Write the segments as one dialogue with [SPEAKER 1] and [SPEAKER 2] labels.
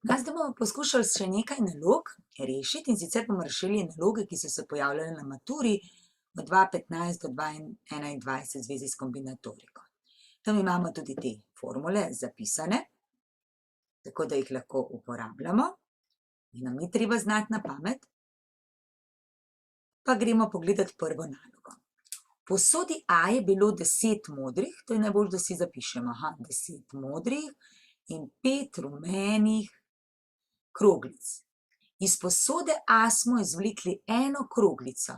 [SPEAKER 1] Danes bomo poskušali še nekaj nalog rešiti, in sicer bomo rešili naloge, ki so se pojavljale na maturi od 2015 do 2021 v zvezi s kombinatoriko. Tam imamo tudi te formule zapisane, tako da jih lahko uporabljamo in nam ni treba znati na pamet. Pa gremo pogledati prvo nalogo. V posodi A je bilo 10 modrih, to je najbolj, da si zapišemo, 10 modrih in 5 rumenih kroglic. Iz posode A smo izvlekli eno kroglico.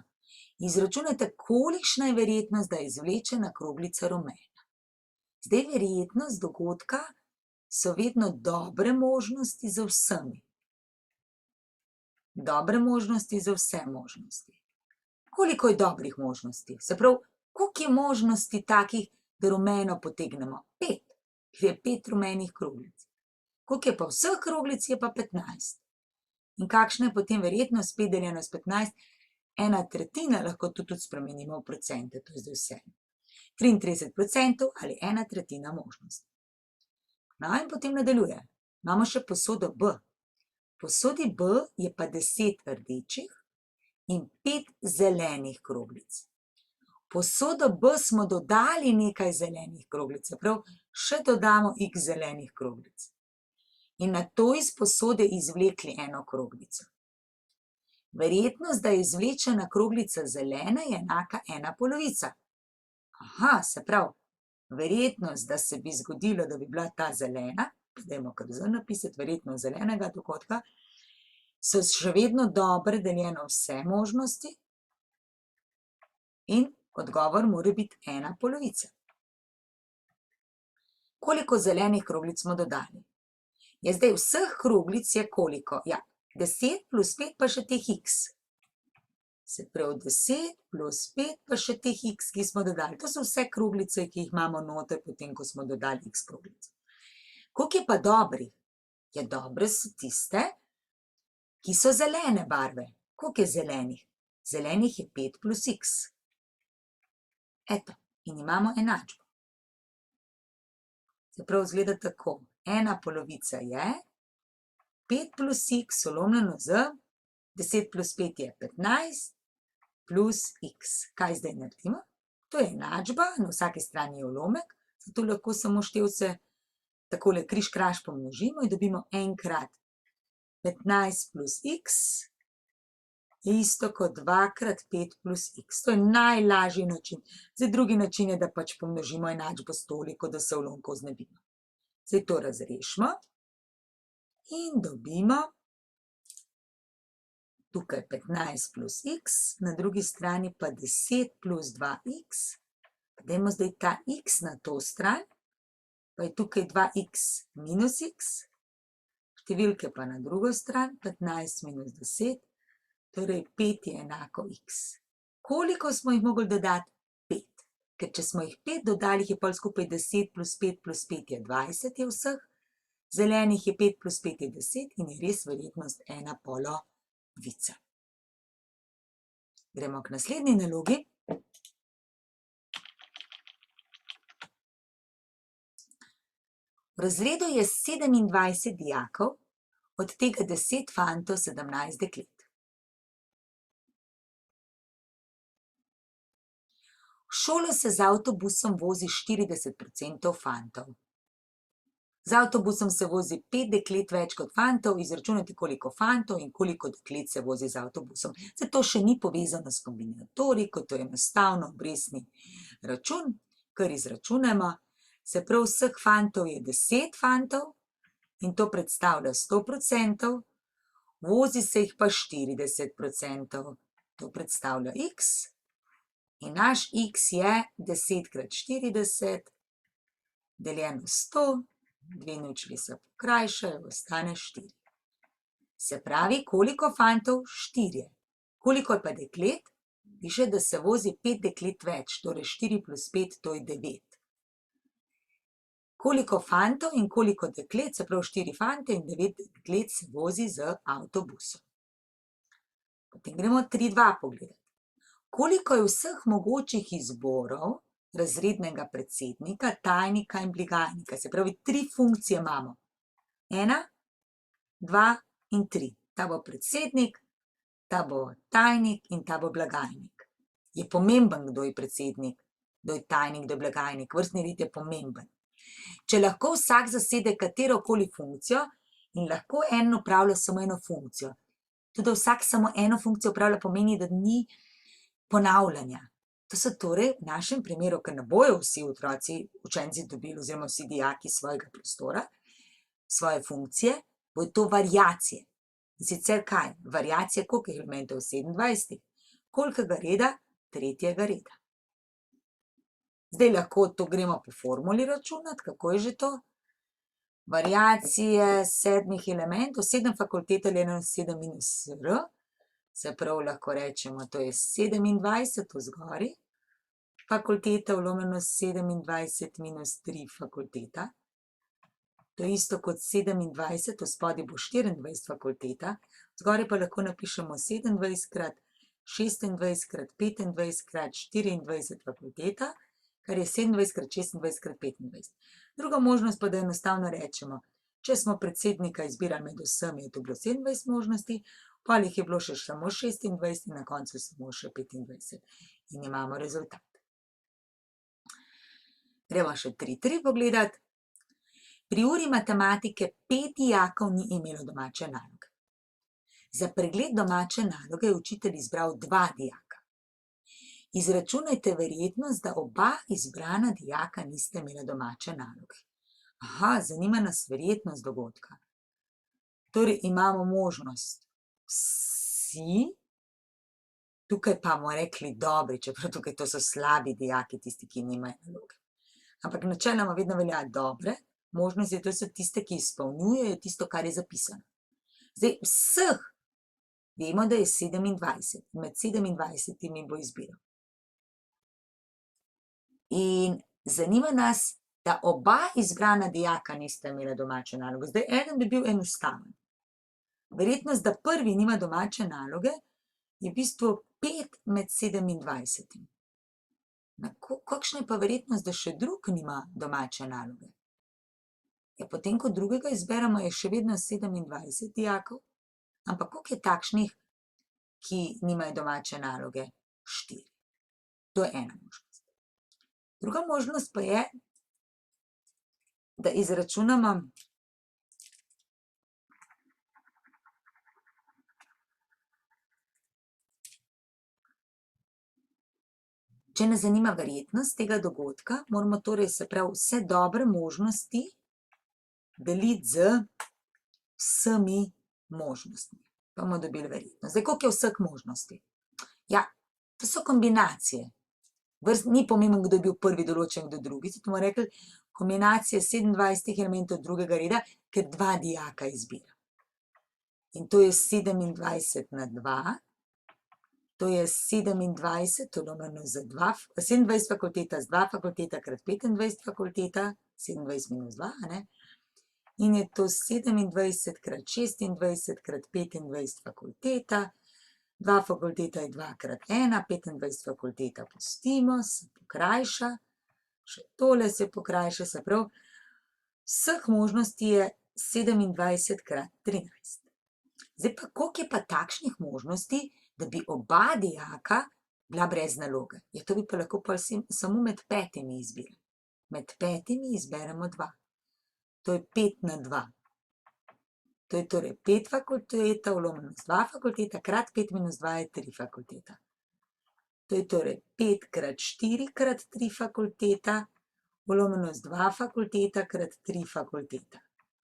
[SPEAKER 1] Izračunajte, kolikšna je verjetnost, da je izvlečena kroglica rumena. Zdaj, verjetnost dogodka so vedno dobre možnosti za vsemi. Dobre možnosti za vse možnosti. Koliko je dobrih možnosti? Se pravi, koliko je možnosti takih, da rumeno potegnemo? 5, ker je 5 rumenih kroglic. Koliko je pa vseh kroglic, je pa 15. In kakšna je potem verjetnost 5 deljeno s 15? 1/3, lahko to tudi spremenimo v procente, to je zdaj vse. 33% ali 1/3 možnosti. No, in potem nadaljuje. Imamo še posodo B. V posodi B je pa 10 rdečih in 5 zelenih kroglic. V posodo B smo dodali nekaj zelenih kroglic, se pravi, še dodamo x zelenih kroglic. In nato iz posode izvlekli eno kroglico. Verjetnost, da je izvlečena kroglica zelena, je enaka 1/2. Se pravi, verjetnost, da se bi zgodilo, da bi bila ta zelena, dajmo kar zdaj napisati, verjetnost zelenega dogodka, so še vedno dobre deljeno vse možnosti in odgovor mora biti 1/2. Koliko zelenih kroglic smo dodali? Je zdaj vseh kroglic je koliko? 10 plus 5 pa še teh x. Se pravi 10 plus 5 pa še teh x, ki smo dodali. To so vse kroglice, ki jih imamo noter, potem, ko smo dodali x kroglic. Koliko je pa dobrih? Dobre so tiste, ki so zelene barve. Koliko je zelenih? Zelenih je 5 plus x. Eto, in imamo enačbo. Se pravi, izgleda tako. 1/2 je 5 plus x solomljeno z 10 plus 5 je 15 plus x. Kaj zdaj naredimo? To je enačba, na vsaki strani je ulomek, zato lahko samo števce takole križ-kraž pomnožimo in dobimo 1 krat 15 plus x je isto kot 2 krat 5 plus x. To je najlažji način. Zdaj, drugi način je, da pač pomnožimo enačbo s toliko, da se ulomkov znebimo. Zdaj to razrešimo in dobimo tukaj 15 plus x, na drugi strani pa 10 plus 2x. Dajmo zdaj ta x na to stran, pa je tukaj 2x minus x, številke pa na drugo stran, 15 minus 10, torej 5 je enako x. Koliko smo jih mogli dodati? 5. Ker če smo jih 5 dodali, je pol skupaj 10 plus 5 plus 5 je 20 je vseh, zelenih je 5 plus 5 je 10 in je res verjetnost 1/2. Gremo k naslednji nalogi. V razredu je 27 dijakov, od tega 10 fantov, 17 deklet. V šolo se z avtobusom vozi 40% fantov. Z avtobusom se vozi 5 deklet več kot fantov, izračunajte, koliko fantov in koliko deklet se vozi z avtobusom. Zdaj, to še ni povezano s kombinatoriko, to je enostavno obrestni račun, kar izračunamo. Se pravi, vseh fantov je 10 fantov in to predstavlja 100%, vozi se jih pa 40%, to predstavlja x. In naš x je 10 krat 40 deljeno 100, 2 ničli se pokrajšajo, ostane 4. Se pravi, koliko fantov? 4. Koliko je pa deklet? Piše, da se vozi 5 deklet več, torej 4 plus 5, to je 9. Koliko fantov in koliko deklet, se pravi 4 fante in 9 deklet se vozi z avtobusom. Potem gremo 3.2 pogledati. Koliko je vseh mogočih izborov razrednega predsednika, tajnika in blagajnika? Se pravi, 3 funkcije imamo. 1, 2 in 3. Ta bo predsednik, ta bo tajnik in ta bo blagajnik. Je pomemben, kdo je predsednik, kdo je tajnik, kdo je blagajnik. Vrstni red je pomemben. Če lahko vsak zasede katerokoli funkcijo in lahko en opravlja samo eno funkcijo. Tudi vsak samo eno funkcijo opravlja pomeni, da ni ponavljanja. To so torej v našem primeru, ker ne bojo vsi otroci, učenci dobili oziroma vsi dijaki svojega prostora, svoje funkcije, bojo to variacije. In sicer kaj? Variacije koliko elementov? 27. Kolikega reda? Tretjega reda. Zdaj lahko to gremo po formuli računati, kako je že to? Variacije 7 elementov, 7 fakultet deljeno na 7 minus r, se pravi lahko rečemo, to je 27 vzgori, fakulteta vlomljeno 27 minus 3 fakulteta. To je isto kot 27, vspodaj bo 24 fakulteta, zgoraj pa lahko napišemo 27 krat 26 krat 25 krat 24 fakulteta, kar je 27 krat 26 krat 25. Druga možnost pa, da enostavno rečemo, če smo predsednika izbirali med vsemi, je to bilo 27 možnosti, potem jih je bilo še samo 26 in na koncu samo še 25. In imamo rezultat. Gremo še 3.3 pogledati. Pri uri matematike 5 dijakov ni imelo domače naloge. Za pregled domače naloge je učitelj izbral 2 dijaka. Izračunajte verjetnost, da oba izbrana dijaka nista imela domače naloge. Aha, zanima nas verjetnost dogodka. Torej imamo možnost vsi, tukaj pa bomo rekli dobri, čeprav tukaj to so slabi dijaki, tisti, ki nimajo naloge. Ampak načeloma vedno velja dobre možnosti, to so tiste, ki izpolnjujejo tisto, kar je zapisano. Zdaj, vseh vemo, da je 27, med 27 bo izbiral. In zanima nas, da oba izbrana dijaka nista imela domače naloge. Zdaj, eden bi bil enostaven. Verjetnost, da prvi nima domače naloge, je v bistvu 5 med 27. Kakšna je pa verjetnost, da še drug nima domače naloge? Ja, potem, ko drugega izberemo, je še vedno 27 dijakov, ampak koliko je takšnih, ki nimajo domače naloge? 4. To je ena možnost. Druga možnost pa je, da izračunamo če nas zanima verjetnost tega dogodka, moramo torej se pravi vse dobre možnosti deliti z vsemi možnostmi. Pa bomo dobili verjetnost. Zdaj, koliko je vseh možnosti? Ja, to so kombinacije. Ni pomembno, kdo je bil prvi določen, kdo drugi. Zato bomo rekli kombinacije 27 elementov drugega reda, ker 2 dijaka izbira. In to je 27 na 2. To je 27, to lomljeno z 2, 27 fakulteta z 2 fakulteta krat 25 fakulteta, 27 minus 2, ne? In je to 27 krat 26 krat 25 fakulteta, 2 fakulteta je 2 krat 1, 25 fakulteta pustimo, se pokrajša, še tole se pokrajša, se pravi, vseh možnosti je 27 krat 13. Zdaj pa, koliko je pa takšnih možnosti, da bi oba dijaka bila brez naloge? Ja, to bi pa lahko samo med 5 izbirali. Med 5 izberemo 2. To je 5 na 2. To je torej 5 fakulteta vlomljeno z 2 fakulteta, krat 5 minus 2 je 3 fakulteta. To je torej 5 krat 4 krat 3 fakulteta, vlomljeno z 2 fakulteta krat 3 fakulteta.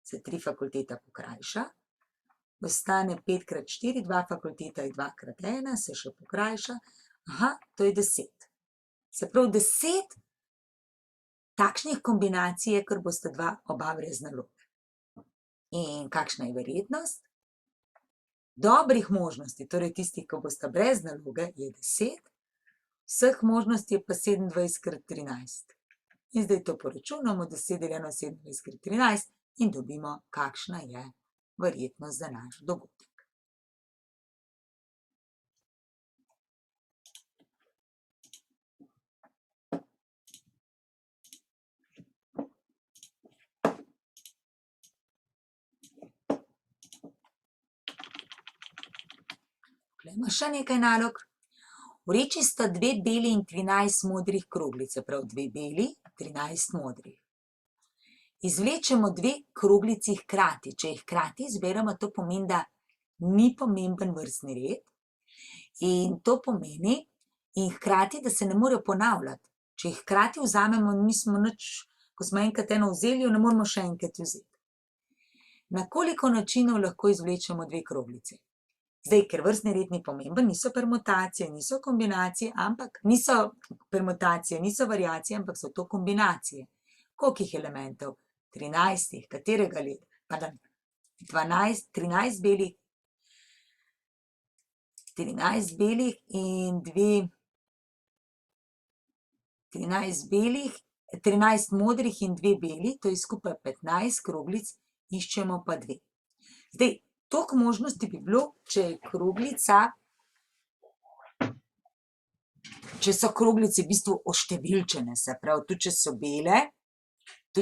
[SPEAKER 1] Se 3 fakulteta pokrajša. Ostane 5 krat 4, 2 fakulteta je 2 krat 1, se še pokrajša. Aha, to je 10. Se pravi 10 takšnih kombinacij je, ker bosta oba brez naloge. In kakšna je verjetnost? Dobrih možnosti, torej tistih, ko bosta brez naloge, je 10, vseh možnosti je pa 27 krat 13. In zdaj to poračunamo, 10 deljeno 27 krat 13 in dobimo, kakšna je verjetnost za naš dogodek. Poglejmo še nekaj nalog. V vreči sta 2 beli in 13 modrih kroglic, se pravi 2 beli, 13 modrih. Izvlečemo 2 kroglici hkrati. Če jih hkrati izberemo, to pomeni, da ni pomemben vrstni red. In to pomeni, in hkrati, da se ne morejo ponavljati. Če jih hkrati vzamemo, nismo nič, ko smo enkrat eno vzeli, jo ne moremo še enkrat vzeti. Na koliko načinov lahko izvlečemo 2 kroglice? Zdaj, ker vrstni red ni pomemben, niso permutacije, niso kombinacije, niso permutacije, niso variacije, ampak so to kombinacije. Kolikih elementov? 13, katerega leta? Pardon, 13 belih, 13 belih in 13 modrih in 2 beli, to je skupaj 15 kroglic, iščemo pa 2. Zdaj, toliko možnosti bi bilo, če je kroglica, če so kroglice v bistvu oštevilčene, se pravi, tudi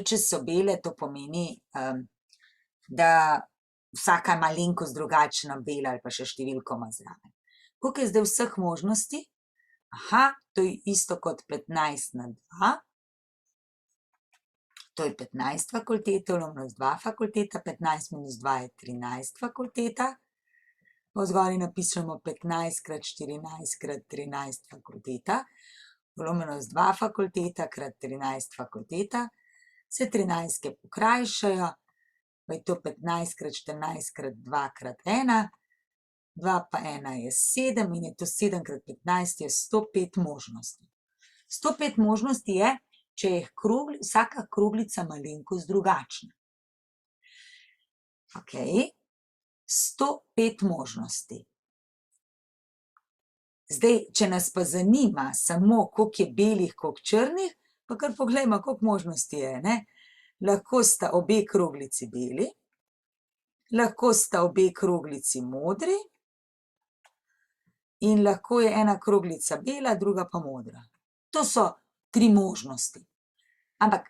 [SPEAKER 1] če so bele, to pomeni, da vsaka je malenkost drugačna bela ali pa še številko ima zraven. Koliko je zdaj vseh možnosti? To je isto kot 15 na 2. To je 15 fakultetov, minus 2 fakulteta, 15 minus 2 je 13 fakulteta. Pa vzgoraj napišemo 15 krat 14 krat 13 fakulteta, minus 2 fakulteta krat 13 fakulteta, se 13 pokrajšajo, pa je to 15 krat 14 krat 2 krat 1, 2 pa 1 je 7 in je to 7 krat 15 je 105 možnosti. 105 možnosti je, če je vsaka kroglica malenkost drugačna. 105 možnosti. Zdaj, če nas pa zanima samo, koliko je belih, koliko črnih, pa kar poglejmo, koliko možnosti je, ne? Lahko sta obe kroglici beli, lahko sta obe kroglici modri in lahko je ena kroglica bela, druga pa modra. To so 3 možnosti. Ampak,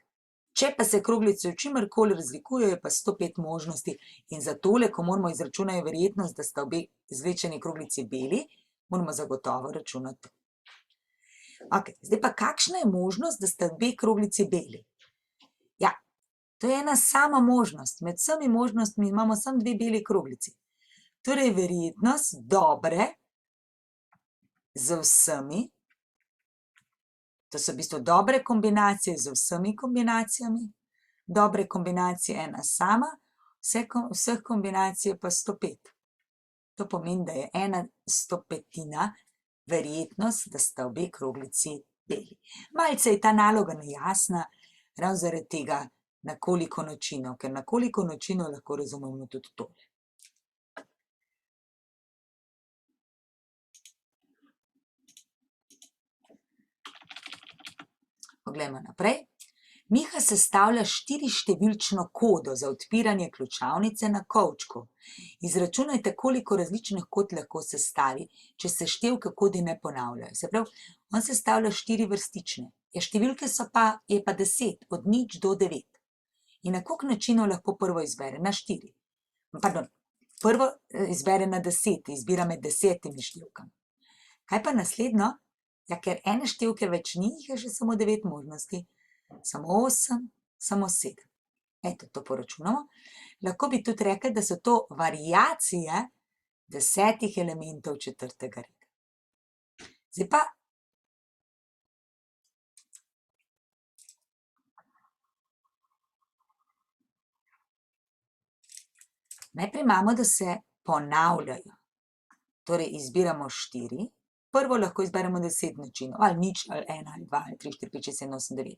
[SPEAKER 1] če pa se kroglice v čimerkoli razlikujejo, je pa 105 možnosti in za tole, ko moramo izračunati verjetnost, da sta obe izvlečeni kroglici beli, moramo zagotovo računati. Zdaj pa kakšna je možnost, da sta obe kroglici beli? Ja, to je ena sama možnost. Med vsemi možnostmi imamo samo 2 beli kroglici. Torej, verjetnost dobre z vsemi, to so v bistvu dobre kombinacije z vsemi kombinacijami, dobre kombinacije ena sama, vseh kombinacij pa 105. To pomeni, da je 1/100 verjetnost, da sta obe kroglici beli. Malce je ta naloga nejasna, ravno zaradi tega, na koliko načinov, ker na koliko načinov lahko razumemo tudi tole. Poglejmo naprej. Miha sestavlja 4-številčno kodo za odpiranje ključavnice na kovčku. Izračunajte, koliko različnih kod lahko sestavi, če se števke kodi ne ponavljajo. Se pravi, on sestavlja 4 vrstične. Številke je pa 10, od 0 do 9. In na koliko načinov lahko prvo izbere? Na 4. Pardon, prvo izbere na 10, izbira med 10 števkami. Kaj pa naslednjo? Ja, ker ene števke več ni, jih je še samo 9 možnosti. Samo 8, samo 7. Eto, to poračunamo. Lahko bi tudi rekli, da so to variacije 10 elementov četrtega reda. Zdaj pa najprej imamo, da se ponavljajo. Torej, izbiramo 4. Prvo lahko izberemo 10 načinov, ali 0, ali 1, ali 2, ali 3, 4, 5, 6, 7, 8, 9.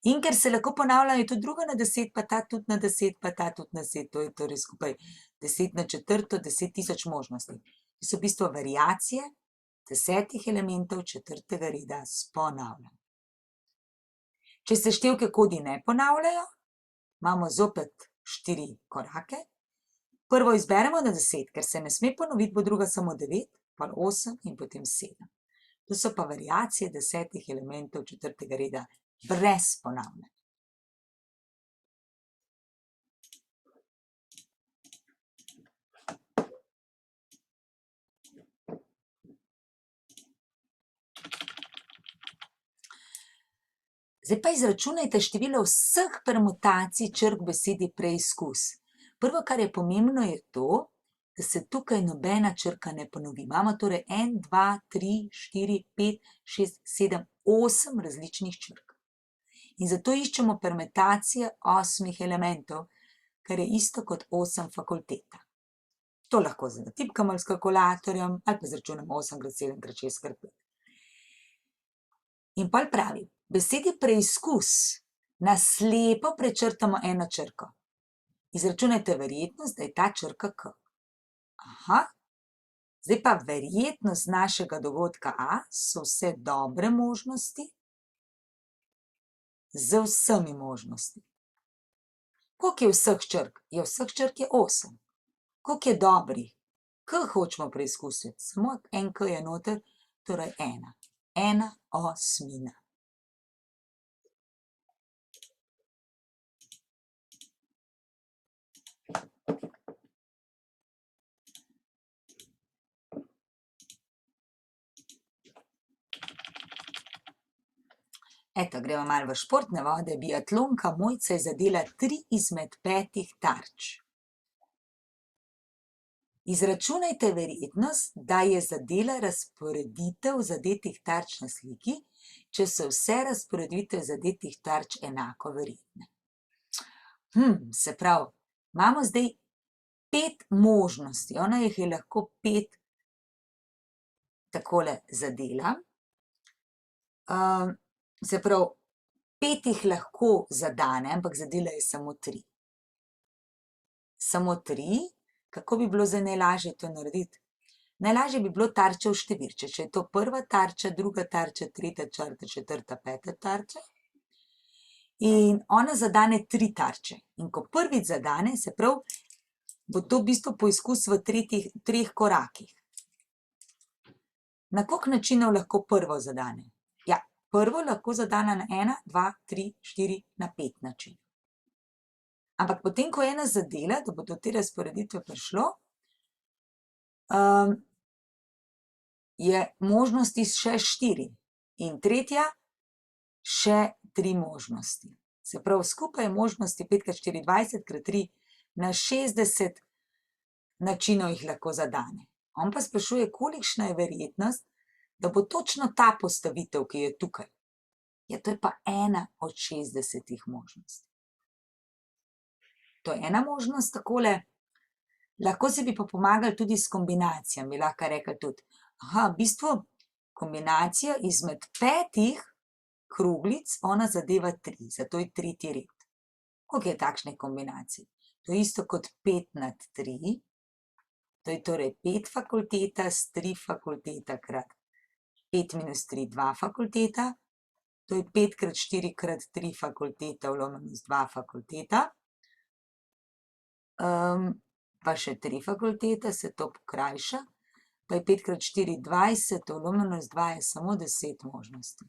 [SPEAKER 1] In ker se lahko ponavljajo tudi druga na 10, pa ta tudi na 10, pa ta tudi na 10, to je torej skupaj 10 na četrto, 10.000 možnosti. To so v bistvu variacije 10 elementov četrtega reda s ponavljanjem. Če se števke kodi ne ponavljajo, imamo zopet 4 korake. Prvo izberemo na 10, ker se ne sme ponoviti, bo druga samo 9, pa 8 in potem 7. To so pa variacije 10 elementov četrtega reda brez ponavljanja. Zdaj pa izračunajte število vseh permutacij črk v besedi preizkus. Prvo, kar je pomembno, je to, da se tukaj nobena črka ne ponovi. Imamo torej 1, 2, 3, 4, 5, 6, 7, 8 različnih črk. In zato iščemo permutacije 8 elementov, kar je isto kot 8 fakulteta. To lahko natipkamo s kalkulatorjem ali pa izračunamo 8x7x6x5. In pol pravi, v besedi preizkus na slepo prečrtamo eno črko. Izračunajte verjetnost, da je ta črka K. Aha, zdaj pa verjetnost našega dogodka A so vse dobre možnosti z vsemi možnosti. Koliko je vseh črk? Vseh črk je 8. Koliko je dobrih? K hočemo preizkusiti, samo en K je noter, torej 1. 1/8. Eto, gremo malo v športne vode. Biatlonka Mojca je zadela 3 izmed 5 tarč. Izračunajte verjetnost, da je zadela razporeditev zadetih tarč na sliki, če so vse razporeditve zadetih tarč enako verjetne. Se pravi, imamo zdaj 5 možnosti. Ona jih je lahko 5 takole zadela. Se pravi, 5 jih lahko zadane, ampak zadela je samo 3. Samo 3. Kako bi bilo zdaj najlažje to narediti? Najlažje bi bilo tarče vštevilčiti. Če je to prva tarča, druga tarča, tretja tarča, četrta, peta tarča. In ona zadane 3 tarče. In ko prvič zadane, se pravi, bo to v bistvu poizkus v 3 korakih. Na koliko načinov lahko prvo zadane? Ja, prvo lahko zadane na 1, 2, 3, 4, na 5 načinov. Ampak potem, ko je ena zadela, da bo do te razporeditve prišlo, je možnosti še 4. In tretja, še 3 možnosti. Se pravi, skupaj je možnosti 5x4, 20x3, na 60 načinov jih lahko zadane. On pa sprašuje, kolikšna je verjetnost, da bo točno ta postavitev, ki je tukaj. Ja, to je pa 1 od 60 možnosti. To je ena možnost takole. Lahko se bi pa pomagali tudi s kombinacijami. Bi lahko rekli tudi, v bistvu kombinacija izmed 5 kroglic, ona zadeva 3, zato je 3. red. Koliko je takšnih kombinacij? To je isto kot 5 nad 3, to je torej 5 fakulteta s 3 fakulteta krat 5 minus 3, 2 fakulteta, to je 5 krat 4 krat 3 fakulteta vlomljeno z 2 fakulteta, pa še 3 fakulteta, se to pokrajša, pa je 5 krat 4, 20, vlomljeno z 2 je samo 10 možnosti.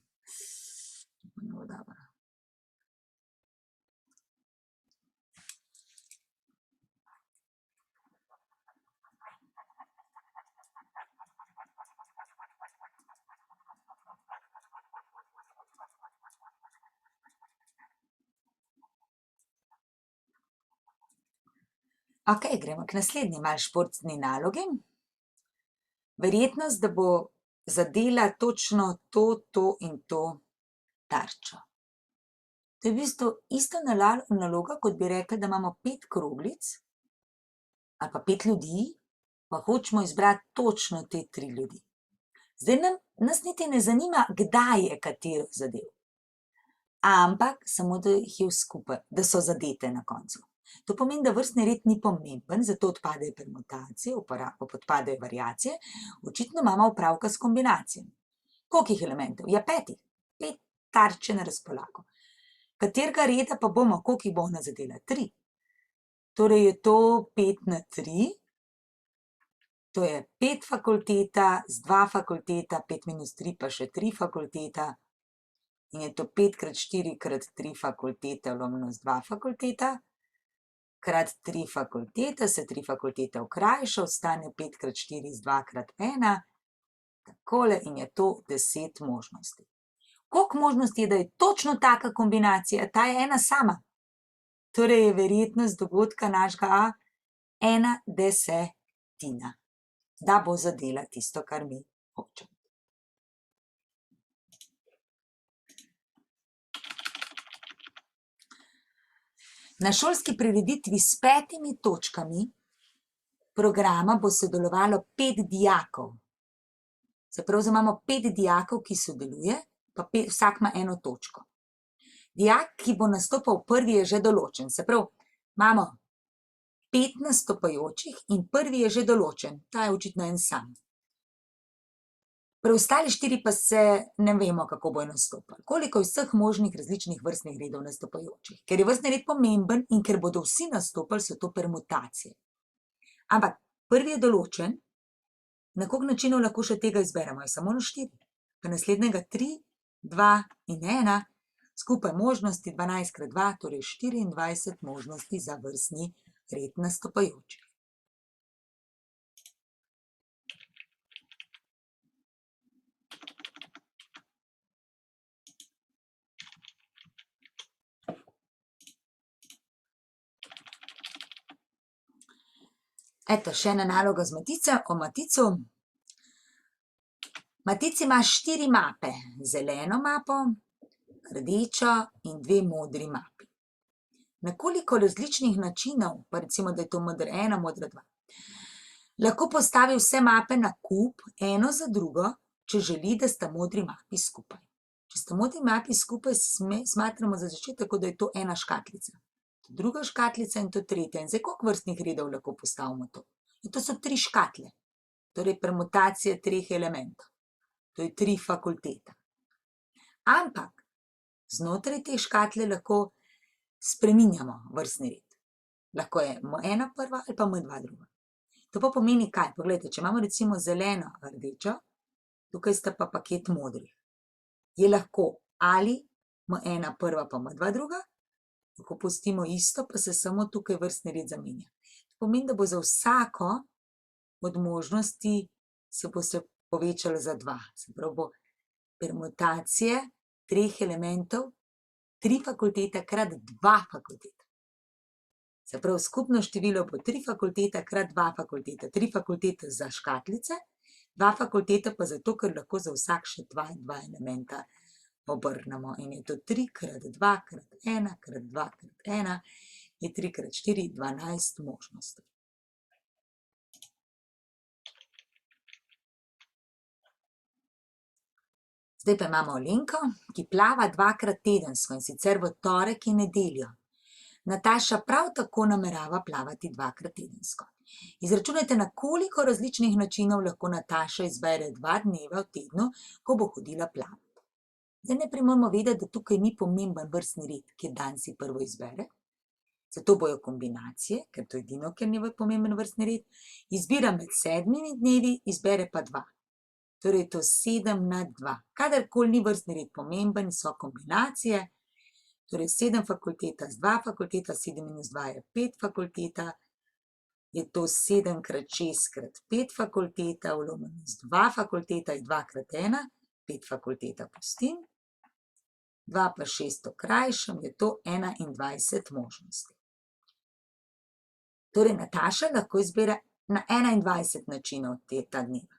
[SPEAKER 1] Okej, gremo k naslednji malo športni nalogi. Verjetnost, da bo zadela točno to in to tarčo. To je v bistvu ista naloga, kot bi rekli, da imamo 5 kroglic ali pa 5 ljudi, pa hočemo izbrati točno te 3 ljudi. Zdaj nas niti ne zanima, kdaj je katero zadev, ampak samo, da jih je skupaj, da so zadete na koncu. To pomeni, da vrstni red ni pomemben, zato odpadejo permutacije, odpadejo variacije, očitno imamo opravka s kombinacijami. Kolikih elementov? Ja, 5. 5 tarče na razpolago. Katerega reda pa bomo, koliko jih bo ona zadela? 3. Torej je to 5 na 3, to je 5 fakulteta z 2 fakulteta, 5 minus 3 pa še 3 fakulteta, in je to 5 krat 4 krat 3 fakulteta vlomljeno z 2 fakulteta, krat 3 fakulteta, se 3 fakulteta okrajša, ostane 5 krat 4 z 2 krat 1, takole, in je to 10 možnosti. Koliko možnosti je, da je točno taka kombinacija? Ta je ena sama. Torej je verjetnost dogodka našega A 1/10, da bo zadela tisto, kar mi hočemo. Na šolski prireditvi s 5 točkami programa bo sodelovalo 5 dijakov. Se pravi, imamo 5 dijakov, ki sodeluje, pa vsak ima 1 točko. Dijak, ki bo nastopal prvi, je že določen. Se pravi, imamo 5 nastopajočih in prvi je že določen. Ta je očitno en sam. Preostali 4 pa se ne vemo, kako bojo nastopali. Koliko je vseh možnih različnih vrstnih redov nastopajočih. Ker je vrstni red pomemben in ker bodo vsi nastopali, so to permutacije. Ampak prvi je določen, na koliko načinov lahko še tega izberemo? Je samo na 4. Pa naslednjega 3, 2 in 1. Skupaj možnosti 12x2, torej 24 možnosti za vrstni red nastopajočih. Eto, še ena naloga z Matico. Matic ima 4 mape. Zeleno mapo, rdečo in 2 modri mapi. Na koliko različnih načinov, pa recimo, da je to modra 1, modra 2, lahko postavi vse mape na kup, eno za drugo, če želi, da sta modri mapi skupaj. Če sta modri mapi skupaj, smatramo za začetek, da je to ena škatlica. Druga škatlica in to tretja. In zdaj, koliko vrstnih redov lahko postavimo to? In to so 3 škatle. Torej, permutacija 3 elementov. To je 3 fakulteta. Ampak, znotraj te škatle lahko spreminjamo vrstni red. Lahko je M1 prva ali pa M2 druga. To pa pomeni kaj? Poglejte, če imamo recimo zeleno, rdečo, tukaj sta pa paket modrih. Je lahko ali M1 prva pa M2 druga, lahko pustimo isto, pa se samo tukaj vrstni red zamenja. To pomeni, da bo za vsako od možnosti se bo povečalo za 2. Se pravi, bo permutacije 3 elementov, 3 fakulteta krat 2 fakulteta. Se pravi, skupno število bo 3 fakulteta krat 2 fakulteta. 3 fakultete za škatlice, 2 fakulteta pa zato, ker lahko za vsak še 2 elementa obrnemo. In je to 3 krat 2 krat 1 krat 2 krat 1 je 3 krat 4, 12 možnosti. Zdaj pa imamo Alenko, ki plava 2-krat tedensko, in sicer v torek in nedeljo. Nataša prav tako namerava plavati 2-krat tedensko. Izračunajte, na koliko različnih načinov lahko Nataša izbere 2 dneva v tednu, ko bo hodila plavati. Zdaj najprej moramo vedeti, da tukaj ni pomemben vrstni red, kjer dan si prvo izbere. Zato bojo kombinacije, ker to je edino, ker ni pomemben vrstni red. Izbira med 7 dnevi, izbere pa 2. Torej to 7 na 2. Kadarkoli ni vrstni red pomemben, so kombinacije. Torej 7 fakulteta z 2 fakulteta, 7 minus 2 je 5 fakulteta. Je to 7 krat 6 krat 5 fakulteta, vlomljeno z 2 fakulteta je 2 krat 1, 5 fakulteta pustim. 2 pa 6 okrajšam, je to 21 možnosti. Torej Nataša lahko izbere na 21 načinov ta dneva.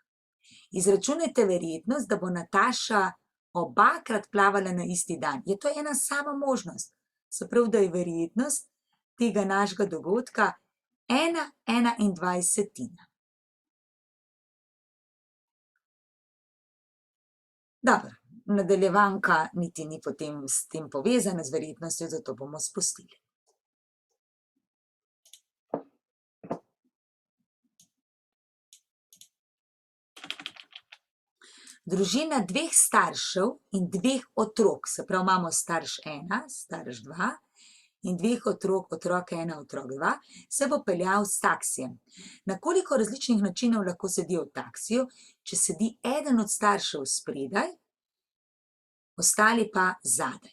[SPEAKER 1] Izračunajte verjetnost, da bo Nataša obakrat plavala na isti dan. Je to ena sama možnost. Se pravi, da je verjetnost tega našega dogodka 1/21. Dobro, nadaljevanka niti ni potem s tem povezana z verjetnostjo, zato bomo spustili. Družina 2 staršev in 2 otrok, se pravi, imamo starš 1, starš 2 in 2 otrok, otrok 1, otrok 2, se bo peljal s taksijem. Na koliko različnih načinov lahko sedijo v taksiju, če sedi eden od staršev spredaj, ostali pa zadaj?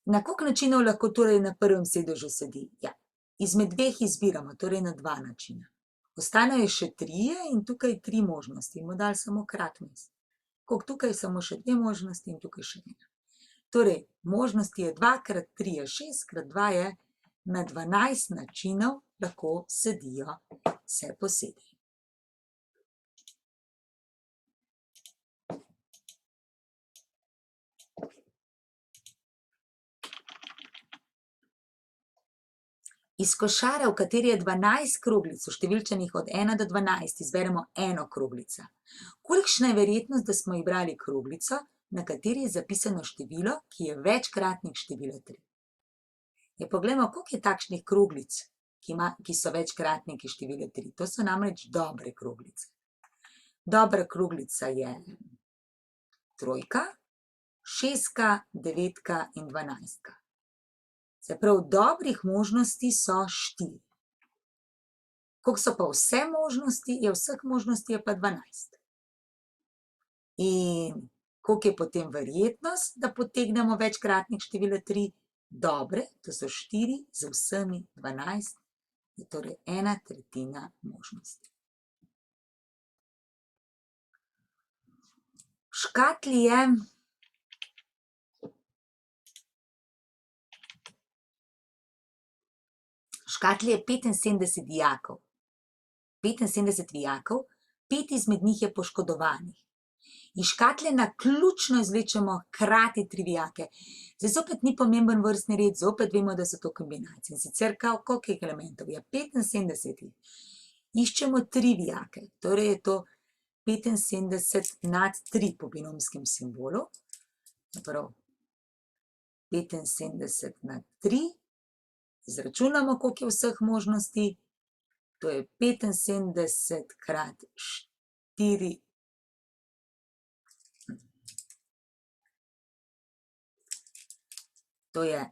[SPEAKER 1] Na koliko načinov lahko torej na prvem sedežu sedi? Ja, izmed 2 izbiramo, torej na 2 načina. Ostanejo še 3 in tukaj 3 možnosti. Bomo dali samo krat vmes. Koliko tukaj samo še dve možnosti in tukaj še ena. Torej, možnosti je 2 krat 3 je 6, krat 2 je na 12 načinov lahko sedijo vse posebej. Iz košare, v kateri je 12 kroglic, številčenih od 1 do 12, izberemo eno kroglico. Kolikšna je verjetnost, da smo izbrali kroglico, na kateri je zapisano število, ki je večkratnik števila 3? Poglejmo, koliko je takšnih kroglic, ki so večkratniki števila 3. To so namreč dobre kroglice. Dobra kroglica je 3, 6, 9 in 12. Se pravi, dobrih možnosti so 4. Koliko so pa vse možnosti, vseh možnosti je pa 12. In koliko je potem verjetnost, da potegnemo večkratnik števila 3? Dobre, to so 4, z vsemi 12, je torej 1/3 možnosti. V škatli je V škatli je 75 vijakov. 75 vijakov, 5 izmed njih je poškodovanih. Iz škatle naključno izvlečemo hkrati 3 vijake. Zdaj zopet ni pomemben vrstni red, zopet vemo, da so to kombinacije. In sicer koliko elementov je? 75. Iščemo 3 vijake, torej je to 75 nad 3 po binomskem simbolu. Prav, 75 nad 3. Izračunamo, koliko je vseh možnosti. To je 75 krat 4. To je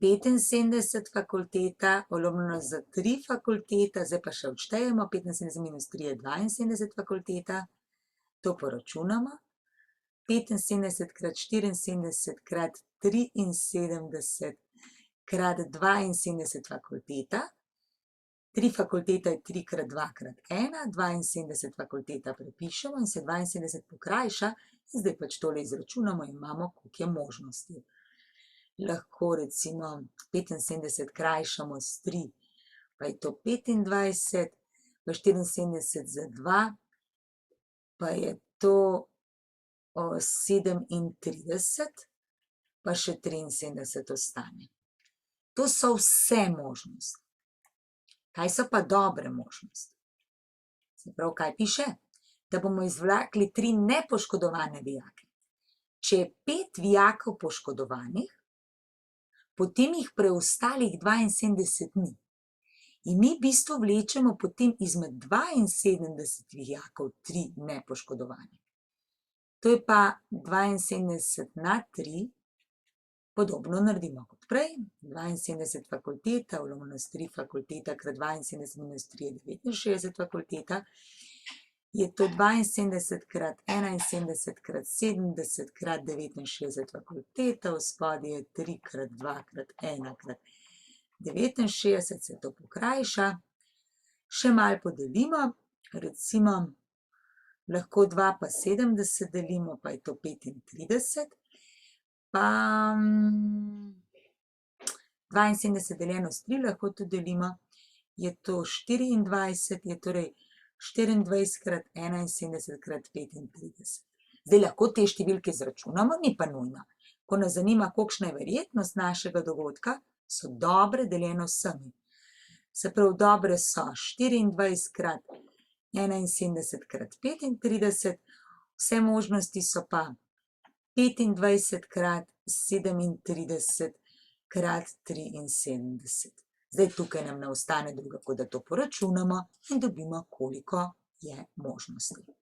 [SPEAKER 1] 75 fakulteta, polovljeno za 3 fakulteta, zdaj pa še odštejemo, 75 minus 3 je 72 fakulteta. To poračunamo. 75 krat 74 krat 73 krat 72 fakulteta. 3 fakulteta je 3 krat 2 krat 1, 72 fakulteta prepišemo in se 72 pokrajša. In zdaj pač tole izračunamo in imamo, koliko je možnosti. Lahko recimo 75 krajšamo s 3, pa je to 25, pa 74 za 2, pa je to 37, pa še 73 ostane. To so vse možnosti. Kaj so pa dobre možnosti? Se pravi, kaj piše? Da bomo izvlekli 3 nepoškodovane vijake. Če je 5 vijakov poškodovanih, potem jih preostalih 72 ni. In mi v bistvu vlečemo potem izmed 72 vijakov 3 nepoškodovane. To je pa 72 na 3, podobno naredimo kot prej. 72 fakulteta, polovljeno s 3 fakulteta, krat 72 minus 3 je 69 fakulteta. Je to 72 krat 71 krat 70 krat 69 fakulteta, v spodaj je 3 krat 2 krat 1 krat 69, se to pokrajša. Še malo podelimo, recimo lahko 2 pa 70 delimo, pa je to 35, pa 72 deljeno s 3 lahko tudi delimo, je to 24, je torej 24 krat 71 krat 35. Zdaj lahko te številke izračunamo, ni pa nujno. Ko nas zanima, kolikšna je verjetnost našega dogodka, so dobre deljeno s vsemi. Se pravi, dobre so 24 krat 71 krat 35, vse možnosti so pa 25 krat 37 krat 73. Zdaj tukaj nam ne ostane druga, kot da to poračunamo in dobimo, koliko je možnosti.